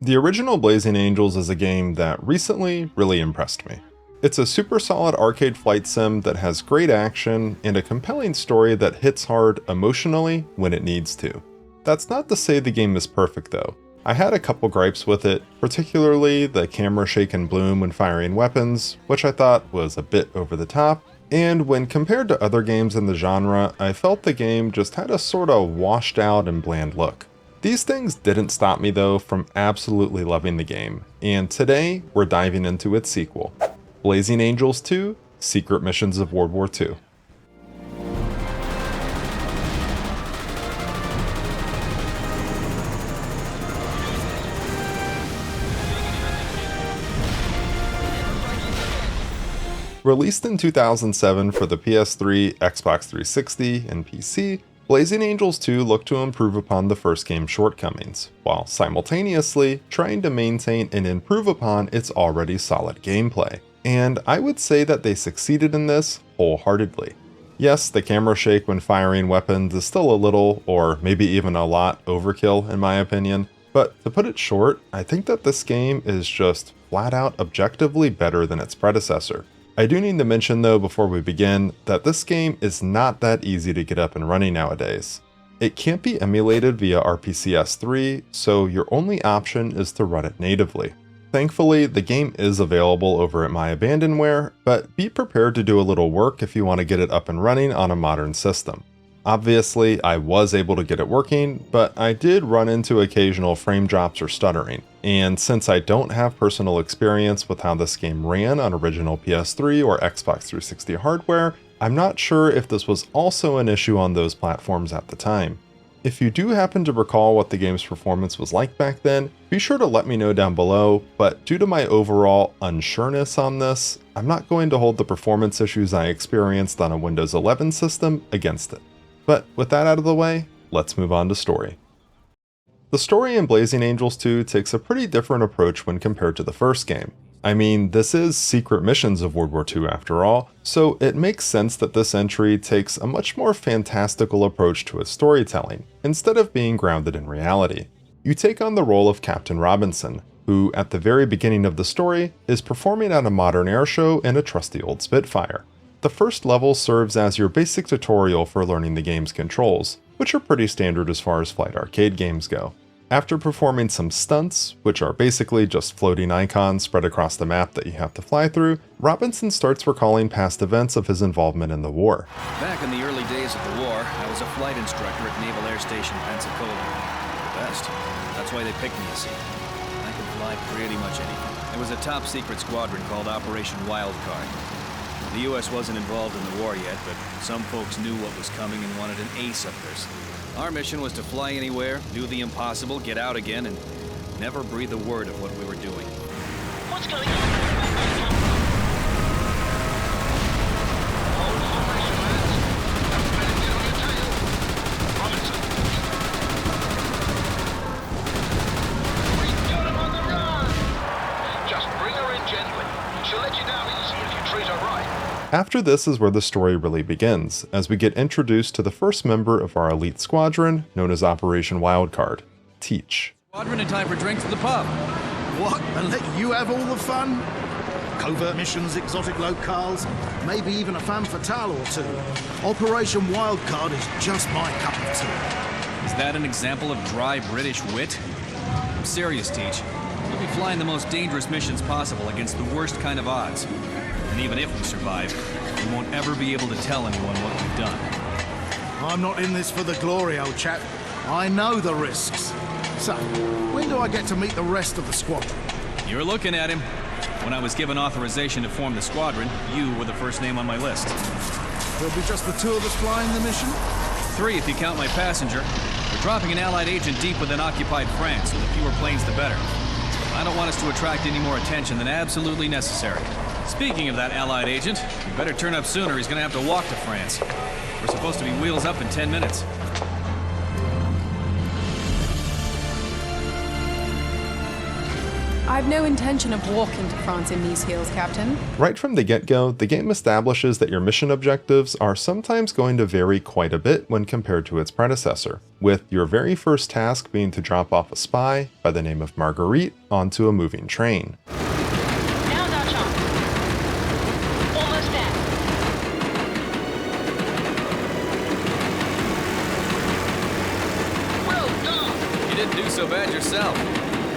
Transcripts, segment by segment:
The original Blazing Angels is a game that recently really impressed me. It's a super solid arcade flight sim that has great action and a compelling story that hits hard emotionally when it needs to. That's not to say the game is perfect though. I had a couple gripes with it, particularly the camera shake and bloom when firing weapons, which I thought was a bit over the top, and when compared to other games in the genre, I felt the game just had a sorta washed out and bland look. These things didn't stop me though from absolutely loving the game, and today we're diving into its sequel, Blazing Angels 2: Secret Missions of World War II. Released in 2007 for the PS3, Xbox 360, and PC, Blazing Angels 2 looked to improve upon the first game's shortcomings, while simultaneously trying to maintain and improve upon its already solid gameplay. And I would say that they succeeded in this wholeheartedly. Yes, the camera shake when firing weapons is still a little, or maybe even a lot, overkill in my opinion, but to put it short, I think that this game is just flat out objectively better than its predecessor. I do need to mention though before we begin that this game is not that easy to get up and running nowadays. It can't be emulated via RPCS 3, so your only option is to run it natively. Thankfully, the game is available over at My Abandonware, but be prepared to do a little work if you want to get it up and running on a modern system. Obviously, I was able to get it working, but I did run into occasional frame drops or stuttering, and since I don't have personal experience with how this game ran on original PS3 or Xbox 360 hardware, I'm not sure if this was also an issue on those platforms at the time. If you do happen to recall what the game's performance was like back then, be sure to let me know down below, but due to my overall unsureness on this, I'm not going to hold the performance issues I experienced on a Windows 11 system against it. But with that out of the way, let's move on to story. The story in Blazing Angels 2 takes a pretty different approach when compared to the first game. I mean, this is Secret Missions of World War II after all, so it makes sense that this entry takes a much more fantastical approach to its storytelling, instead of being grounded in reality. You take on the role of Captain Robinson, who at the very beginning of the story is performing at a modern airshow in a trusty old Spitfire. The first level serves as your basic tutorial for learning the game's controls, which are pretty standard as far as flight arcade games go. After performing some stunts, which are basically just floating icons spread across the map that you have to fly through, Robinson starts recalling past events of his involvement in the war. Back in the early days of the war, I was a flight instructor at Naval Air Station Pensacola. The best. That's why they picked me, you see. I could fly pretty much anything. There was a top secret squadron called Operation Wildcard. The U.S. wasn't involved in the war yet, but some folks knew what was coming and wanted an ace up their sleeve. Our mission was to fly anywhere, do the impossible, get out again, and never breathe a word of what we were doing. What's going on? Hold formation, lads. Don't let it get on your tail. Robinson. We got him on the run. Just bring her in gently. She'll let you down easy if you treat her right. After this is where the story really begins, as we get introduced to the first member of our elite squadron, known as Operation Wildcard, Teach. Squadron in time for drinks at the pub. What? And let you have all the fun? Covert missions, exotic locales, maybe even a femme fatale or two. Operation Wildcard is just my cup of tea. Is that an example of dry British wit? I'm serious, Teach. We'll be flying the most dangerous missions possible against the worst kind of odds. And even if we survive, we won't ever be able to tell anyone what we've done. I'm not in this for the glory, old chap. I know the risks. So, when do I get to meet the rest of the squadron? You're looking at him. When I was given authorization to form the squadron, you were the first name on my list. There'll be just the two of us flying the mission? 3 if you count my passenger. We're dropping an Allied agent deep within occupied France, so the fewer planes the better. I don't want us to attract any more attention than absolutely necessary. Speaking of that Allied agent, you better turn up sooner. He's gonna have to walk to France. We're supposed to be wheels up in 10 minutes. I've no intention of walking to France in these heels, Captain. Right from the get-go, the game establishes that your mission objectives are sometimes going to vary quite a bit when compared to its predecessor, with your very first task being to drop off a spy by the name of Marguerite onto a moving train. Now's our chance. Almost there. Well done! You didn't do so bad yourself.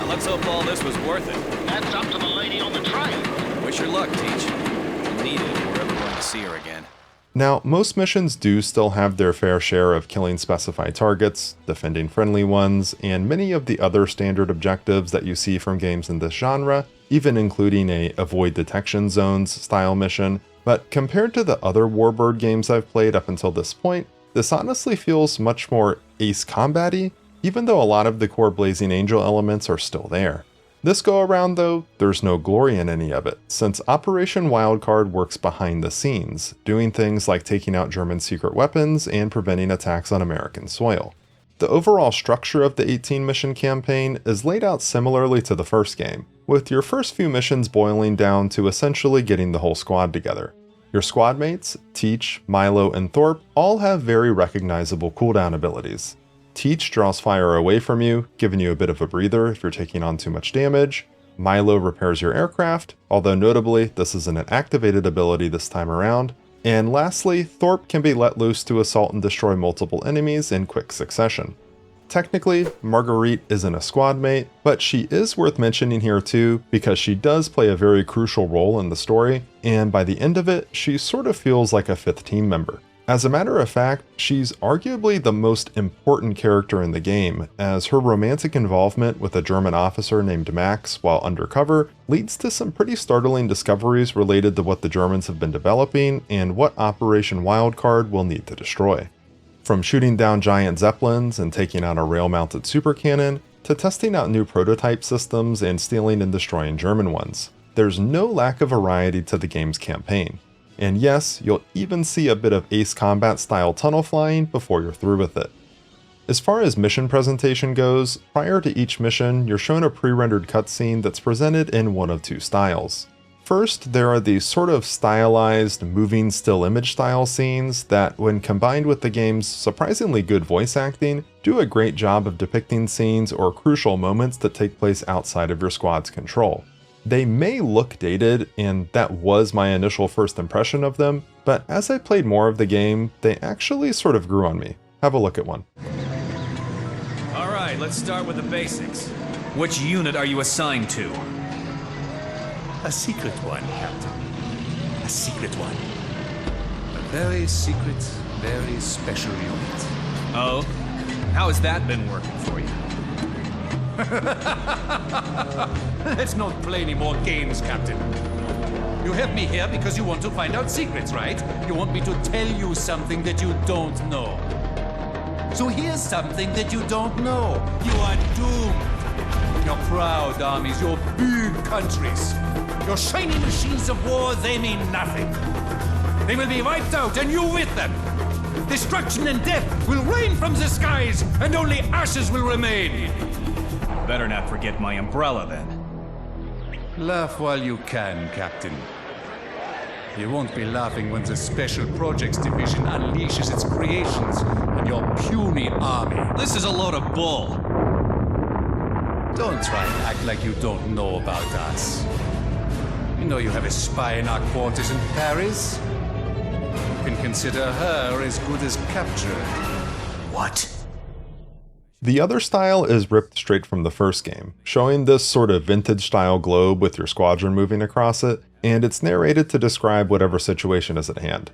Now let's hope all this was worth it. That's up to the lady on the train. Wish her luck, Teach. You'll need it if we're ever going to see her again. Now, most missions do still have their fair share of killing specified targets, defending friendly ones, and many of the other standard objectives that you see from games in this genre, even including a avoid detection zones style mission. But compared to the other Warbird games I've played up until this point, this honestly feels much more Ace Combat-y, even though a lot of the core Blazing Angel elements are still there. This go around though, there's no glory in any of it, since Operation Wildcard works behind the scenes, doing things like taking out German secret weapons and preventing attacks on American soil. The overall structure of the 18-mission campaign is laid out similarly to the first game, with your first few missions boiling down to essentially getting the whole squad together. Your squad mates, Teach, Milo, and Thorpe, all have very recognizable cooldown abilities. Teach draws fire away from you, giving you a bit of a breather if you're taking on too much damage. Milo repairs your aircraft, although notably this isn't an activated ability this time around. And lastly, Thorpe can be let loose to assault and destroy multiple enemies in quick succession. Technically, Marguerite isn't a squad mate, but she is worth mentioning here too because she does play a very crucial role in the story, and by the end of it, she sort of feels like a fifth team member. As a matter of fact, she's arguably the most important character in the game, as her romantic involvement with a German officer named Max while undercover leads to some pretty startling discoveries related to what the Germans have been developing and what Operation Wildcard will need to destroy. From shooting down giant zeppelins and taking out a rail-mounted supercannon, to testing out new prototype systems and stealing and destroying German ones, there's no lack of variety to the game's campaign. And yes, you'll even see a bit of Ace Combat style tunnel flying before you're through with it. As far as mission presentation goes, prior to each mission, you're shown a pre-rendered cutscene that's presented in one of two styles. First, there are these sort of stylized, moving still image style scenes that, when combined with the game's surprisingly good voice acting, do a great job of depicting scenes or crucial moments that take place outside of your squad's control. They may look dated, and that was my initial first impression of them, but as I played more of the game, they actually sort of grew on me. Have a look at one. Alright, let's start with the basics. Which unit are you assigned to? A secret one, Captain. A secret one. A very secret, very special unit. Oh? How has that been working for you? Let's not play any more games, Captain. You have me here because you want to find out secrets, right? You want me to tell you something that you don't know. So here's something that you don't know. You are doomed. Your proud armies, your big countries, your shiny machines of war, they mean nothing. They will be wiped out, and you with them. Destruction and death will rain from the skies, and only ashes will remain. Better not forget my umbrella then. Laugh while you can, Captain. You won't be laughing when the Special Projects Division unleashes its creations on your puny army. This is a load of bull. Don't try and act like you don't know about us. You know you have a spy in our quarters in Paris? You can consider her as good as captured. What? The other style is ripped straight from the first game, showing this sort of vintage-style globe with your squadron moving across it, and it's narrated to describe whatever situation is at hand.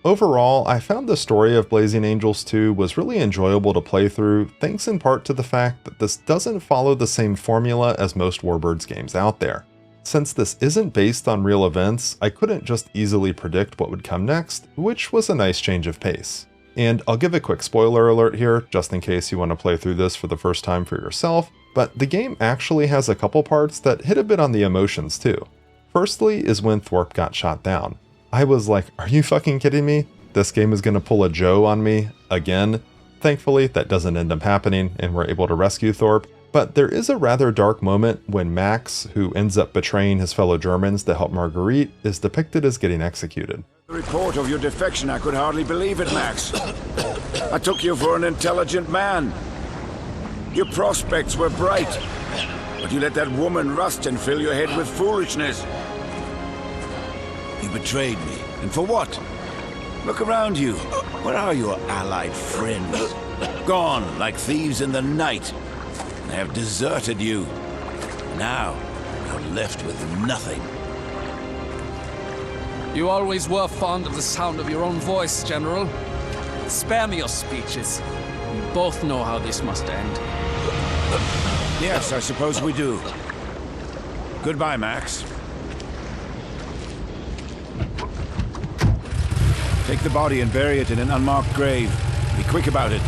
Overall, I found the story of Blazing Angels 2 was really enjoyable to play through, thanks in part to the fact that this doesn't follow the same formula as most Warbirds games out there. Since this isn't based on real events, I couldn't just easily predict what would come next, which was a nice change of pace. And I'll give a quick spoiler alert here, just in case you want to play through this for the first time for yourself, but the game actually has a couple parts that hit a bit on the emotions too. Firstly is when Thorpe got shot down. I was like, are you fucking kidding me? This game is gonna pull a Joe on me again? Thankfully, that doesn't end up happening and we're able to rescue Thorpe, But there is a rather dark moment when Max, who ends up betraying his fellow Germans to help Marguerite, is depicted as getting executed. The report of your defection, I could hardly believe it, Max. I took you for an intelligent man. Your prospects were bright, but you let that woman rust and fill your head with foolishness. You betrayed me, and for what? Look around you. Where are your allied friends? Gone like thieves in the night. They have deserted you. Now, you're left with nothing. You always were fond of the sound of your own voice, General. Spare me your speeches. We both know how this must end. Yes, I suppose we do. Goodbye, Max. Take the body and bury it in an unmarked grave. Be quick about it.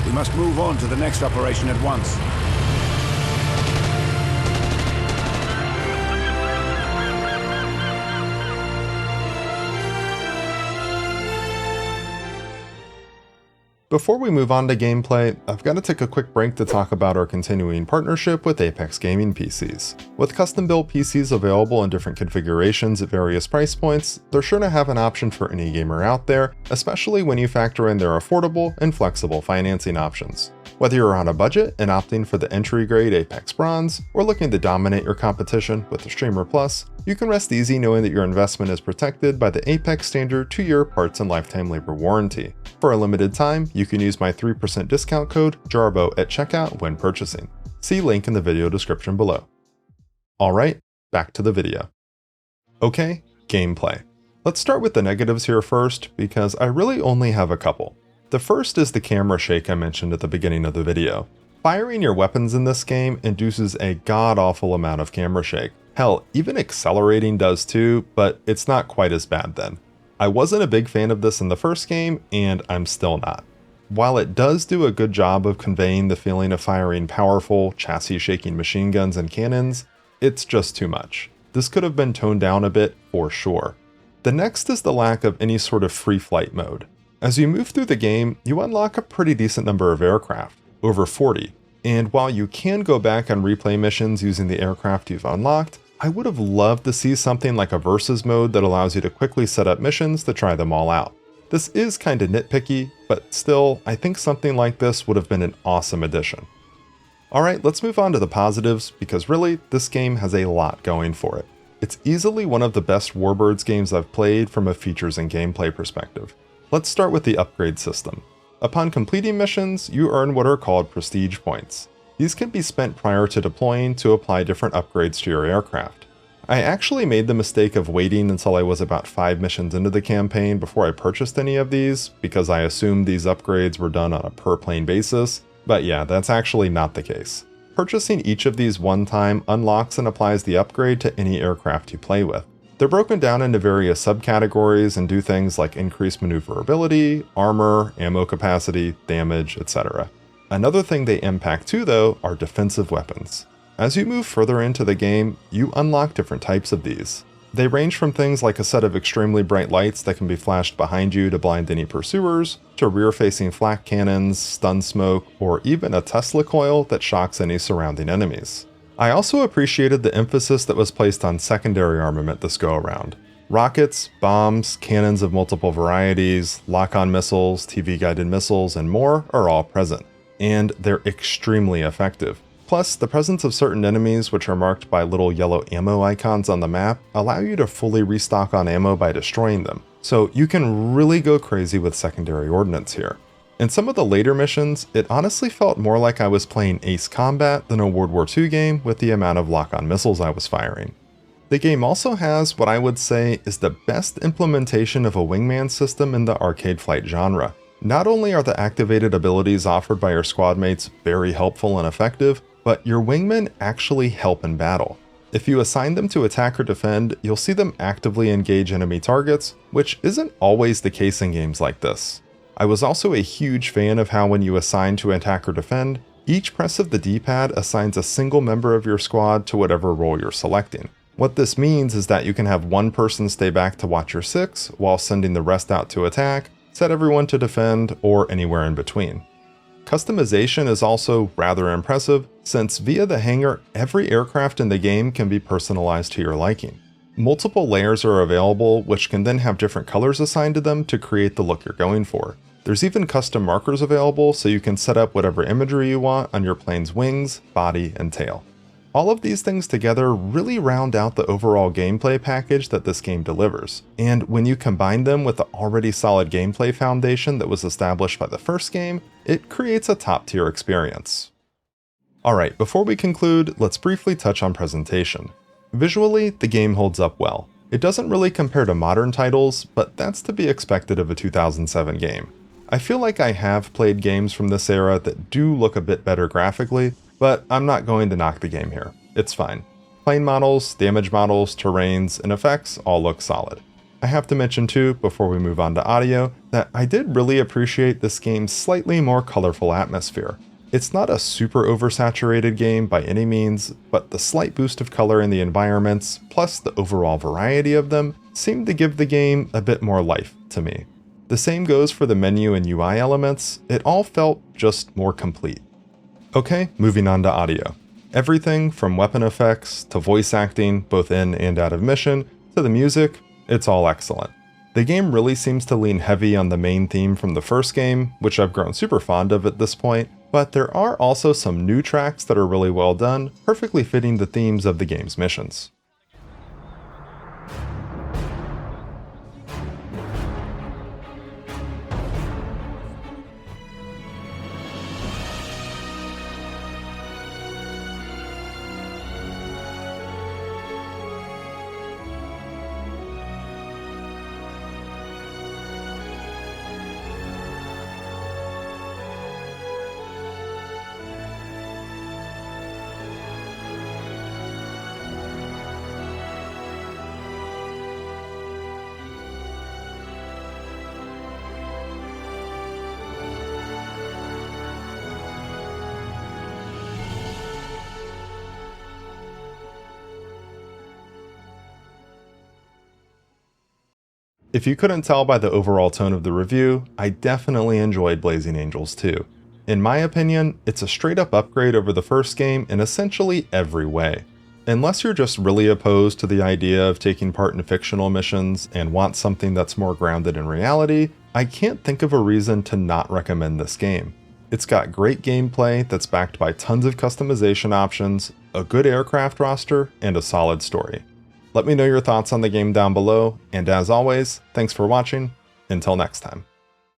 We must move on to the next operation at once. Before we move on to gameplay, I've got to take a quick break to talk about our continuing partnership with Apex Gaming PCs. With custom-built PCs available in different configurations at various price points, they're sure to have an option for any gamer out there, especially when you factor in their affordable and flexible financing options. Whether you're on a budget and opting for the entry-grade Apex Bronze, or looking to dominate your competition with the Streamer Plus, you can rest easy knowing that your investment is protected by the Apex standard 2-year parts and lifetime labor warranty. For a limited time, you can use my 3% discount code JARBO at checkout when purchasing. See link in the video description below. Alright, back to the video. Okay, gameplay. Let's start with the negatives here first, because I really only have a couple. The first is the camera shake I mentioned at the beginning of the video. Firing your weapons in this game induces a god-awful amount of camera shake. Hell, even accelerating does too, but it's not quite as bad then. I wasn't a big fan of this in the first game, and I'm still not. While it does do a good job of conveying the feeling of firing powerful, chassis-shaking machine guns and cannons, it's just too much. This could have been toned down a bit, for sure. The next is the lack of any sort of free flight mode. As you move through the game, you unlock a pretty decent number of aircraft, over 40, and while you can go back and replay missions using the aircraft you've unlocked, I would have loved to see something like a versus mode that allows you to quickly set up missions to try them all out. This is kinda nitpicky, but still, I think something like this would have been an awesome addition. Alright, let's move on to the positives, because really, this game has a lot going for it. It's easily one of the best Warbirds games I've played from a features and gameplay perspective. Let's start with the upgrade system. Upon completing missions, you earn what are called prestige points. These can be spent prior to deploying to apply different upgrades to your aircraft. I actually made the mistake of waiting until I was about 5 missions into the campaign before I purchased any of these, because I assumed these upgrades were done on a per plane basis, but yeah, that's actually not the case. Purchasing each of these one time unlocks and applies the upgrade to any aircraft you play with. They're broken down into various subcategories and do things like increase maneuverability, armor, ammo capacity, damage, etc. Another thing they impact too though are defensive weapons. As you move further into the game, you unlock different types of these. They range from things like a set of extremely bright lights that can be flashed behind you to blind any pursuers, to rear-facing flak cannons, stun smoke, or even a Tesla coil that shocks any surrounding enemies. I also appreciated the emphasis that was placed on secondary armament this go-around. Rockets, bombs, cannons of multiple varieties, lock-on missiles, TV-guided missiles, and more are all present, and they're extremely effective. Plus, the presence of certain enemies which are marked by little yellow ammo icons on the map allow you to fully restock on ammo by destroying them, so you can really go crazy with secondary ordnance here. In some of the later missions, it honestly felt more like I was playing Ace Combat than a World War II game with the amount of lock-on missiles I was firing. The game also has what I would say is the best implementation of a wingman system in the arcade flight genre. Not only are the activated abilities offered by your squad mates very helpful and effective, but your wingmen actually help in battle. If you assign them to attack or defend, you'll see them actively engage enemy targets, which isn't always the case in games like this. I was also a huge fan of how when you assign to attack or defend, each press of the D-pad assigns a single member of your squad to whatever role you're selecting. What this means is that you can have one person stay back to watch your 6, while sending the rest out to attack, set everyone to defend, or anywhere in between. Customization is also rather impressive, since via the hangar, every aircraft in the game can be personalized to your liking. Multiple layers are available, which can then have different colors assigned to them to create the look you're going for. There's even custom markers available, so you can set up whatever imagery you want on your plane's wings, body, and tail. All of these things together really round out the overall gameplay package that this game delivers, and when you combine them with the already solid gameplay foundation that was established by the first game, it creates a top-tier experience. Alright, before we conclude, let's briefly touch on presentation. Visually, the game holds up well. It doesn't really compare to modern titles, but that's to be expected of a 2007 game. I feel like I have played games from this era that do look a bit better graphically, but I'm not going to knock the game here. It's fine. Plane models, damage models, terrains, and effects all look solid. I have to mention too, before we move on to audio, that I did really appreciate this game's slightly more colorful atmosphere. It's not a super oversaturated game by any means, but the slight boost of color in the environments, plus the overall variety of them, seemed to give the game a bit more life to me. The same goes for the menu and UI elements, it all felt just more complete. Okay, moving on to audio. Everything from weapon effects to voice acting, both in and out of mission, to the music, it's all excellent. The game really seems to lean heavy on the main theme from the first game, which I've grown super fond of at this point, but there are also some new tracks that are really well done, perfectly fitting the themes of the game's missions. If you couldn't tell by the overall tone of the review, I definitely enjoyed Blazing Angels 2. In my opinion, it's a straight up upgrade over the first game in essentially every way. Unless you're just really opposed to the idea of taking part in fictional missions and want something that's more grounded in reality, I can't think of a reason to not recommend this game. It's got great gameplay that's backed by tons of customization options, a good aircraft roster, and a solid story. Let me know your thoughts on the game down below, and as always, thanks for watching. Until next time.